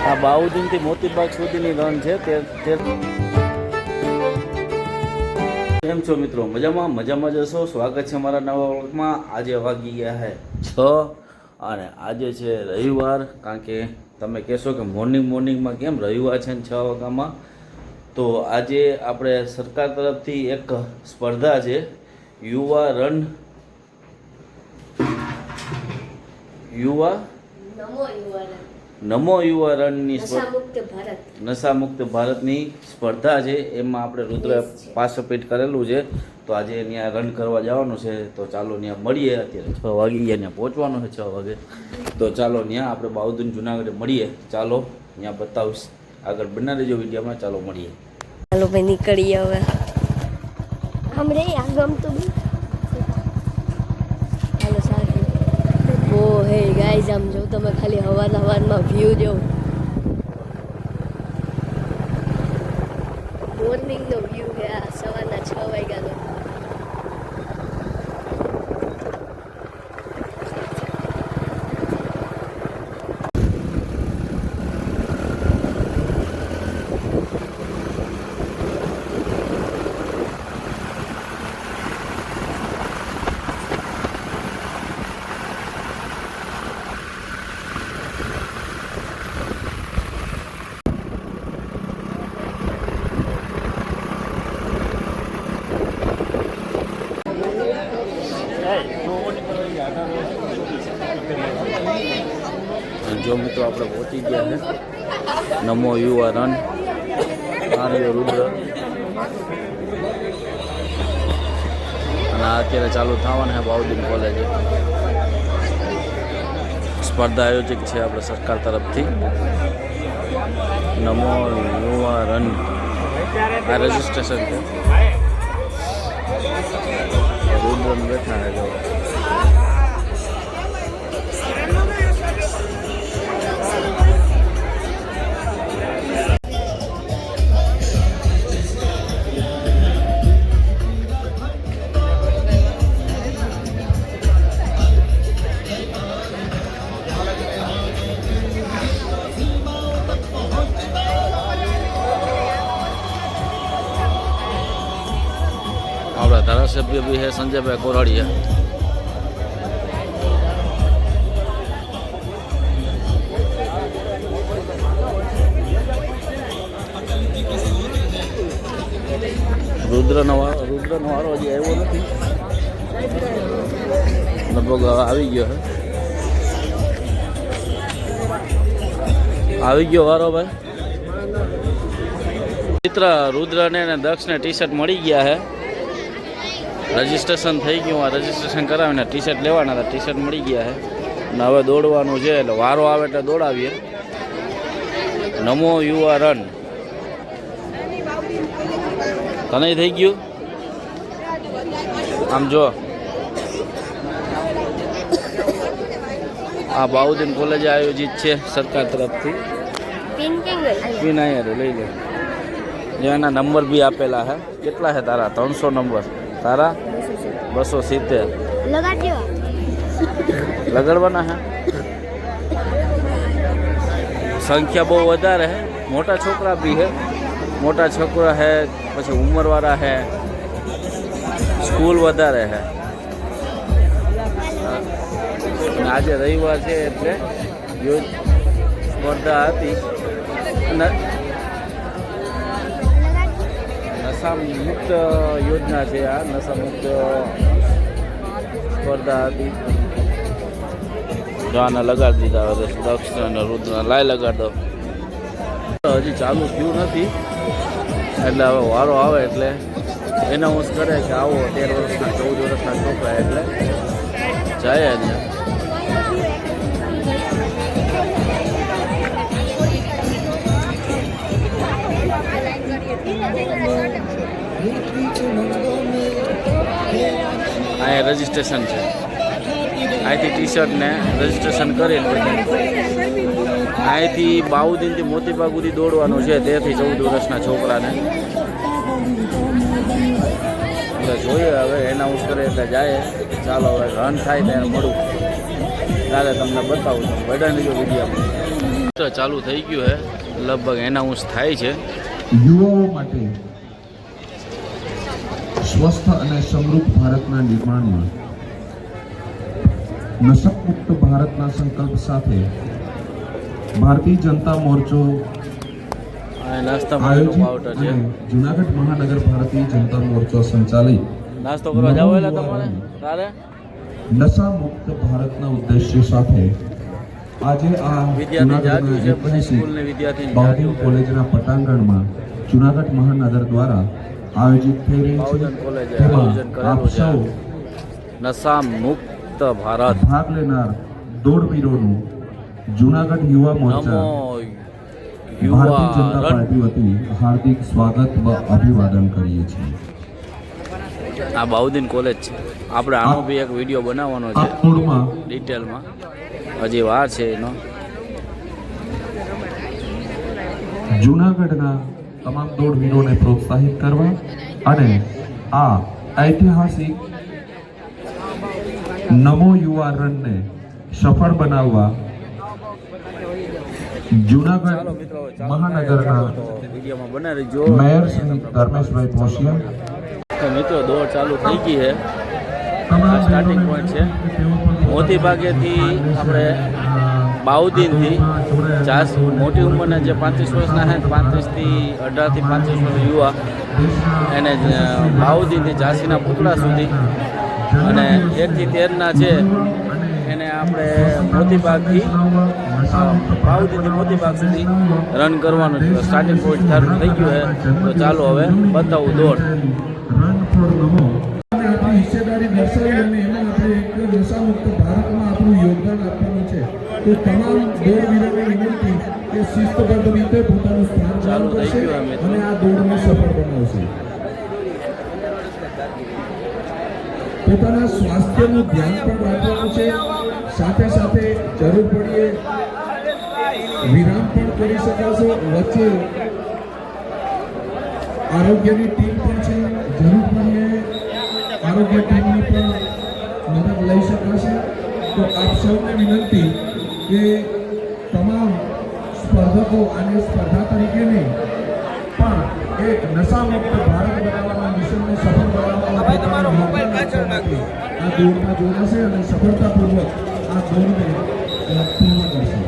આ બાઉદીનથી મોતીબાગ સુધીની રન છે તે કેમ છો મિત્રો? મજામાં જશો. સ્વાગત છે અમારા નવા વ્લોગમાં. આજે વાગી ગયા છે 6 અને આજે છે રવિવાર. કારણ કે તમે કહેશો કે મોર્નિંગમાં કેમ રવિવાર છે ને 6 વાગ્યામાં? તો આજે આપણે સરકાર તરફથી એક સ્પર્ધા છે, નમો યુવા રનની નશામુક્ત ભારતની સ્પર્ધા છે. એમાં આપણે રુદ્ર પાર્ટિસિપેટ કરેલું છે. તો આજે ત્યાં રન કરવા જવાનું છે. તો ચાલો ત્યાં મળીએ. અત્યારે 6 વાગી ગયા, ત્યાં પહોંચવાનું છે 6 વાગે. તો ચાલો ત્યાં આપણે બાઉદીન જુનાગઢે મળીએ. ચાલો ત્યાં બતાવીશ. આગળ બના રહેજો વિડીયોમાં. ચાલો મળીએ. ચાલો ભાઈ નીકળીએ હવે. હમરે આ ગમતું ચાલો સારું. ઓ હે ગાઈઝ, આમ જો તમે ખાલી હવારમાં વ્યૂ જો, મોર્નિંગનો વ્યૂ છે આ સવારના 6 વાગ્યાનો. જો મિત્રો આપણે પહોંચી ગયા છે નમો યુવા રન. આર્ય રુદ્ર અને અત્યારે ચાલુ થવાના છે બાઉદીન કોલેજ. સ્પર્ધા આયોજક છે આપણે સરકાર તરફથી. નમો યુવા રન આ રજિસ્ટ્રેશન છે. રુદ્ર બેઠા છે જો. આપણા ધારાસભ્ય બી છે સંજયભાઈ કોરાડિયા. રુદ્રનો વારો હજી આવ્યો નથી. લગભગ આવી ગયો વારો ભાઈ. મિત્ર રુદ્રને અને દક્ષને ટી શર્ટ મળી ગયા છે. રજિસ્ટ્રેશન થઈ ગયું. આ રજિસ્ટ્રેશન કરાવીને ટી શર્ટ લેવાના હતા. ટી શર્ટ મળી ગયા છે અને હવે દોડવાનું છે. એટલે વારો આવે એટલે દોડાવીએ. નમો યુવા રન. તને થઈ ગયું? આમ જો આ બાઉદીન કોલેજ આયોજિત છે સરકાર તરફથી. પિન અહીંયા લઈ લે. એના નંબર બી આપેલા છે. કેટલા છે તારા? 300 નંબર. તારા 270. લગાડવાના હે. સંખ્યા બહુ વધારે હે. મોટા છોકરા બી હે. મોટા છોકરા હે, પછી ઉંમરવાળા હે, સ્કૂલ વધારે હે. આજે રવિવાર છે એટલે સ્પર્ધા હતી. નશામુક્ત યોજના છે આ. નશામુક્ત સ્પર્ધા હતી. ગાના લગાડી દીધા. હવે દક્ષ અને રુદ્ર લાય લગાડ દો. હજી ચાલુ થયું નથી એટલે હવે વારો આવે એટલે એનાઉન્સ કરે કે આવો 13 વર્ષના 14 વર્ષના છોકરા એટલે જાય ત્યાં. અહીંયા રજિસ્ટ્રેશન છે. અહીંથી ટી શર્ટને રજિસ્ટ્રેશન કરીને અહીંથી બાઉદીનથી મોતીબાગ સુધી દોડવાનું છે. 13 થી 14 વર્ષના છોકરાને. એટલે જોઈએ હવે એનાઉન્સ કરે એટલે જાય. ચાલો હવે રન થાય ત્યારે મળું, ત્યારે તમને બતાવું છું. બધાને જો વિડીયોમાં તો ચાલુ થઈ ગયું છે, લગભગ એનાઉન્સ થાય છે. યુવાઓ માટે સ્વસ્થ અને સમૃદ્ધ ભારતના નિર્માણમાં નશામુક્ત ભારતના સંકલ્પ સાથે ભારતીય જનતા મોરચો નાસ્તા આયોજિત પાવડર છે. અને જુનાગઢ મહાનગર ભારતીય જનતા મોરચો સંચાલિત નાસ્તો કરવા જાવ એટલે તમારે તારે નશા મુક્ત ભારતના ઉદ્દેશ્ય સાથે આજે આ વિદ્યાર્થી જાગ્યું છે, બધી ઐતિહાસિક સ્કૂલની વિદ્યાર્થી બાઉદીન કોલેજના પટાંગણમાં જુનાગઢ મહાનગર દ્વારા આયોજિત થઈ રહી બાઉદીન છે. કોલેજે તેમાં આયોજન કરેલું આપ છે. સૌ નશા મુક્ત ભારત ભાગ લેનાર દોડવીરોનું જુનાગઢ યુવા મોરચા નમો ભારતીય જનતા યુવા પાર્ટી વતી હાર્દિક સ્વાગત વ અભિવાદન કરીએ છીએ. આ બાઉદીન કોલેજ છે. આપણે આનો બી એક વિડીયો બનાવવાનો આ છે મૂળમાં ડિટેલમાં, હજી વાર છે એનો. જૂનાગઢના તમામ દોડવીરોને પ્રોત્સાહિત કરવા અને આ ઐતિહાસિક નમો યુવા રનને સફળ બનાવવા જૂનાગઢ મહાનગરના વિડીયોમાં બનાવી જો મેયર શ્રી ધર્મેશભાઈ પોશિયા તો મિત્રો દોડ ચાલુ થઈ ગઈ છે. તમામ સ્ટાર્ટિંગ બહેનોને પોઈન્ટ છે. તેઓ પણ મોતી ભાગેથી આપણે બાઉદીનથી મોટી ઉંમરના જે 35 વર્ષના છે, 35થી 18થી 35 વર્ષ યુવા, એને બાઉદીનથી ઝાંસીના પુતળા સુધી અને 1 થી 13ના છે એને આપણે મોતીબાગથી બાઉદીનથી મોતીબાગ સુધી રન કરવાનું છે. સ્ટાર્ટિંગ પોઈન્ટ ચાલુ થઈ ગયું છે, તો ચાલો હવે બતાવું દોડ. રન ફોર નમો અને આપણી હિસ્સેદારી દર્શાવી અને એમાં આપણે એક નશામુક્ત ભારતમાં આપણું યોગદાન આપવાનું છે. તો તમામ દોડવીરોને વિનંતી કે શિસ્તબદ્ધ રીતે પોતાનું સ્થાન ચાલુ કરશે અને આ દોડને સફળ બનાવશે. પોતાના સ્વાસ્થ્યનું ધ્યાન પણ રાખવાનું છે. સાથે સાથે જરૂર પડીએ વિરામ પણ કરી શકાશે. વચ્ચે આરોગ્યની ટીમ પણ છે, જરૂર પડીએ આરોગ્ય ટીમની પણ મદદ લઈ શકાશે. તો આપ સૌને વિનંતી કે તમામ સ્પર્ધકો અને સ્પર્ધા તરીકે નહીં પણ એક નશામુક્ત ભારત બનાવવાના મિશનને સફળ બનાવવામાં પોતાનું યોગદાન આપવા માટે આ દોડમાં જોડાશે અને સફળતાપૂર્વક આ દોડને પૂર્ણ કરશે.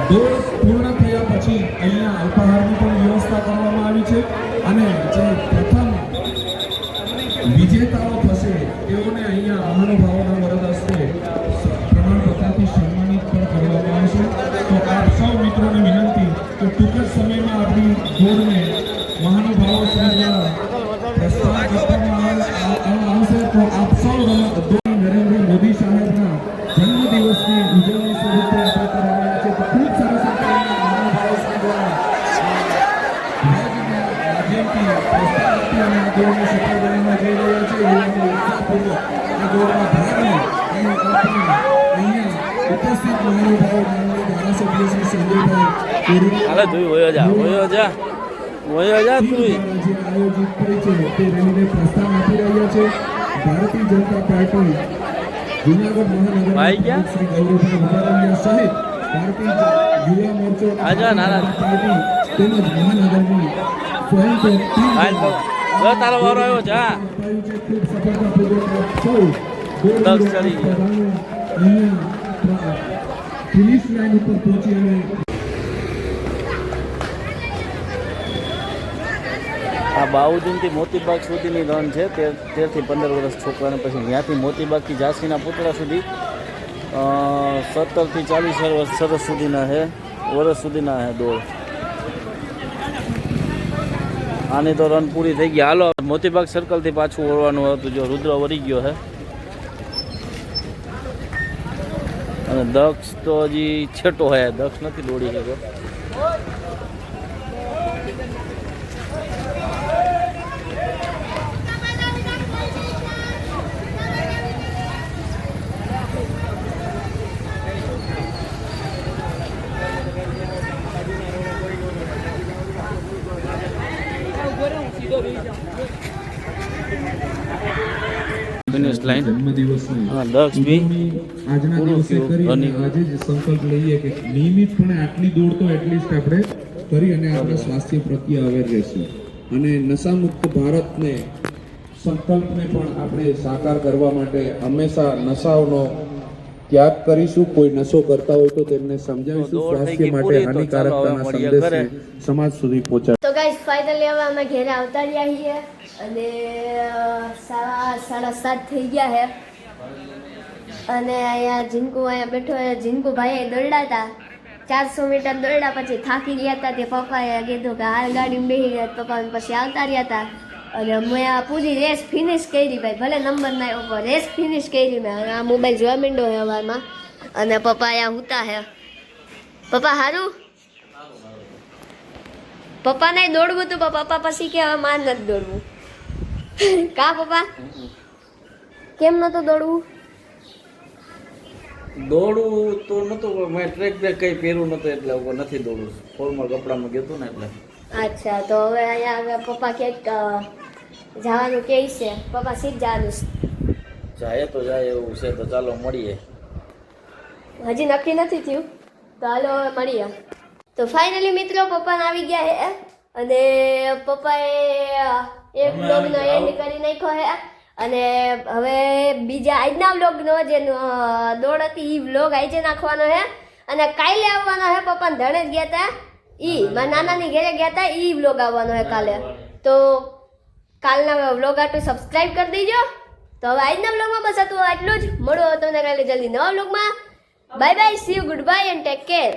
દોડ પૂર્ણ થયા પછી અહીંયા અલ્પાહારની પણ વ્યવસ્થા કરવામાં આવી છે અને જે પ્રથમ વિજેતાઓ થશે તેઓને અહીંયા મહાનુભાવોના વરદ હસ્તે પ્રમાણપત્રથી સન્માનિત પણ કરવામાં આવશે. તો આપ સૌ મિત્રોને વિનંતી કે ટૂંક જ સમયમાં આપણી દોડને મહાનુભાવો શ્રી દ્વારા પ્રસ્થાન આપવામાં આવશે. તો આપ સૌ નરેન્દ્ર મોદી સાહેબના જન્મદિવસની ઉજવણી સ્વરૂપે આપણે કરી રહ્યા છીએ. તો ખૂબ સરસ રીતે મહાનુભાવો શ્રી દ્વારા માધ્યમથી પ્રસ્થાન આપી અને આ દોડને સફળ બનાવવા જઈ રહ્યા છે. યુવાનો ઉત્સાહપૂર્વક આ દોડમાં ભાગ લે અને આપણા અહીંયા ઉપસ્થિત મહાનુભાવો માનનીય ધારાસભ્ય શ્રી સંજયભાઈ હાલે તું વયો જા તું જે આયોજિત કરી છે તે રેલીને પ્રસ્થાન આપી રહ્યા છે. ભારતીય જનતા પાર્ટી જૂનાગઢ મહાનગર ભાઈ ક્યાં? શ્રી ગૌરવભાઈ ઉપાધ્યાય સહિત ભારતીય યુવા મોરચો આજા નાના. પાર્ટી તેમજ મહાનગરની સ્વયંસેવક ટીમ હાલ તો જો તારો વારો આવ્યો જા. અપાયું છે. ખૂબ સફળતાપૂર્વક આપ સૌ દક્ષ ચડી ગયા. અહીંયા ફિનિશ લાઈન ઉપર પહોંચી અને આ બાઉદીનથી મોતીબાગ સુધીની રન છે. 13 થી 15 વર્ષ છોકરાને, પછી ત્યાંથી મોતીબાગથી ઝાંસીના પુતળા સુધી 17 થી 40 વર્ષ સુધીના છે, વર્ષ સુધીના છે દોડ. આની તો રન પૂરી થઈ ગઈ. હાલો મોતીબાગ સર્કલથી પાછું વળવાનું હતું. જો રુદ્ર વળી ગયો છે અને દક્ષ તો હજી છેટો હે, દક્ષ નથી દોડી શક્યો. ફિનિશ લાઈન જન્મદિવસની હા, દક્ષ બી ઉજવણી આજના પૂરું દિવસે થયું. કરી અને running. આજે જ સંકલ્પ લઈએ કે નિયમિતપણે આટલી દોડ તો એટલીસ્ટ આપણે કરી અને આપણા સ્વાસ્થ્ય પ્રત્યે અવેર રહેશું અને નશામુક્ત ભારતને સંકલ્પને પણ આપણે સાકાર કરવા માટે હંમેશા નશાઓનો ત્યાગ કરીશું. કોઈ નશો કરતા હોય તો તેમને સમજાવીશું. દોડ થઈ સ્વાસ્થ્ય ગઈ માટે પૂરી, તો હાનિકારકતાના ચાલો હવે મળીએ ઘરે. સંદેશને સમાજ સુધી પહોંચાડ. તો ગાઈસ ફાઇનલી હવે અમે ઘરે આવતા રહ્યા છીએ અને 7:30 થઈ ગયા છે અને અહીંયા જીનકુ અહીંયા બેઠો છે. જીનકુ ભાઈ દોડ્યા હતા 400 મીટર દોડ્યા પછી થાકી ગયા હતા. તે પપ્પાએ કીધું કે હાલ ગાડીમાં બેસી ગયા. પપ્પા પછી આવતા રહ્યા હતા અને મેં આ પૂરી રેસ ફિનિશ કરી ભાઈ. ભલે નંબર ના આવ્યો પણ રેસ ફિનિશ કરી મેં. અને આ મોબાઈલ જોવા માંડ્યો છે હવારમાં અને પપ્પા અહીંયા હુતા છે. પપ્પા સારું પપ્પા ને દોડવું હતું પણ પપ્પા પછી કે હવે માર નથી દોડવું. કા પપ્પા કેમ નતું દોડવું? દોડવું તો નતું પણ મેં ટ્રેક બ્રેક કઈ પહેર્યું નતું એટલે હવે નથી દોડવું. ફોર્મલ કપડામાં ગયો હતો ને એટલે. અચ્છા તો હવે અહીંયા હવે પપ્પા ક્યાંક જવાનું કે છે. પપ્પા સીધ જવાનું છે. જાય તો જાય એવું છે તો ચાલો મળીએ. હજી નક્કી નથી થયું તો હાલો હવે મળીએ. તો ફાઇનલી મિત્રો પપ્પાને આવી ગયા છે અને પપ્પાએ એક બ્લોગનો એન્ડ કરી નાખ્યો છે અને હવે બીજા આજના બ્લોગનો જે દોડ હતી એ બ્લોગ આજે નાખવાનો છે અને કાલે આવવાનો છે. પપ્પાને ધણે જ ગયા હતા મારા નાનાની ઘરે ગયા હતા એ બ્લોગ આવવાનો છે કાલે. તો કાલના બ્લોગ આટલું સબસ્ક્રાઈબ કરી દેજો. તો હવે આજના બ્લોગમાં બસ હતું આટલું જ. મળો તમને કાલે જલ્દી નવા બ્લોગમાં. Bye bye, C you, good bye and take care.